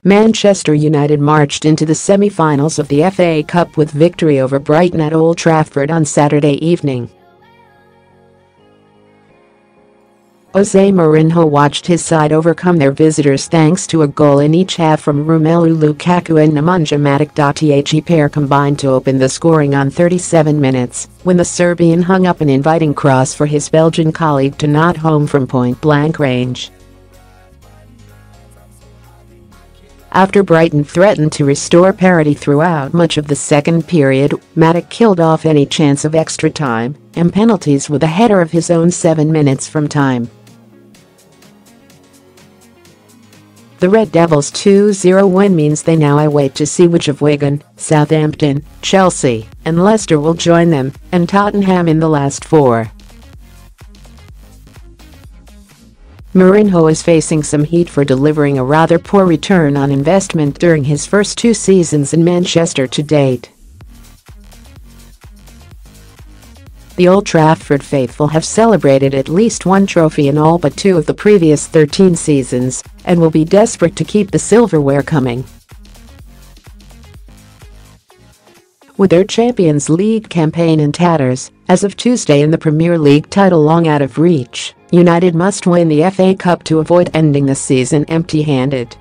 Manchester United marched into the semi-finals of the FA Cup with victory over Brighton at Old Trafford on Saturday evening. Jose Mourinho watched his side overcome their visitors thanks to a goal in each half from Romelu Lukaku and Nemanja Matic.The pair combined to open the scoring on 37 minutes, when the Serbian hung up an inviting cross for his Belgian colleague to not home from point-blank range. After Brighton threatened to restore parity throughout much of the second period, Matic killed off any chance of extra time and penalties with a header of his own 7 minutes from time. The Red Devils' 2-0 win means they now await to see which of Wigan, Southampton, Chelsea, and Leicester will join them, and Tottenham in the last four. Mourinho is facing some heat for delivering a rather poor return on investment during his first 2 seasons in Manchester to date. The Old Trafford faithful have celebrated at least 1 trophy in all but 2 of the previous 13 seasons, and will be desperate to keep the silverware coming. With their Champions League campaign in tatters, as of Tuesday and the Premier League title long out of reach, United must win the FA Cup to avoid ending the season empty-handed.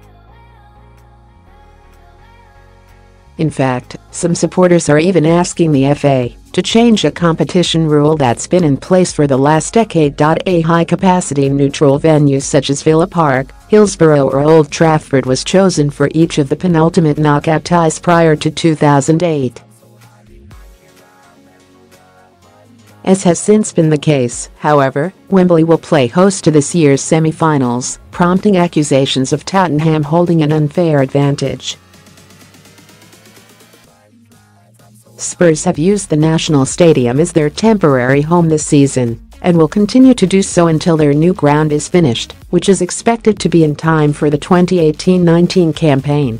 In fact, some supporters are even asking the FA to change a competition rule that's been in place for the last decade. A high-capacity neutral venues such as Villa Park, Hillsborough or Old Trafford was chosen for each of the penultimate knockout ties prior to 2008. As has since been the case, however, Wembley will play host to this year's semi-finals, prompting accusations of Tottenham holding an unfair advantage. Spurs have used the National Stadium as their temporary home this season, and will continue to do so until their new ground is finished, which is expected to be in time for the 2018-19 campaign.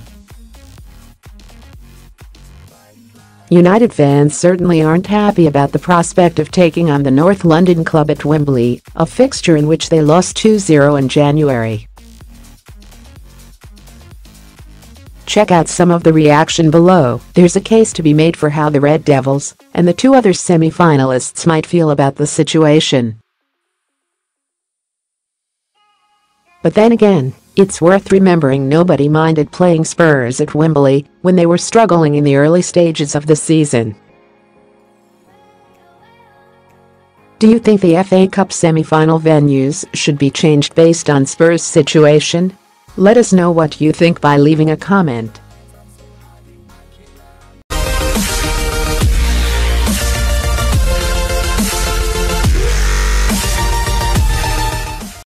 United fans certainly aren't happy about the prospect of taking on the North London club at Wembley, a fixture in which they lost 2-0 in January. Check out some of the reaction below. There's a case to be made for how the Red Devils and the 2 other semi-finalists might feel about the situation. But then again, it's worth remembering nobody minded playing Spurs at Wembley when they were struggling in the early stages of the season. Do you think the FA Cup semi-final venues should be changed based on Spurs' situation? Let us know what you think by leaving a comment.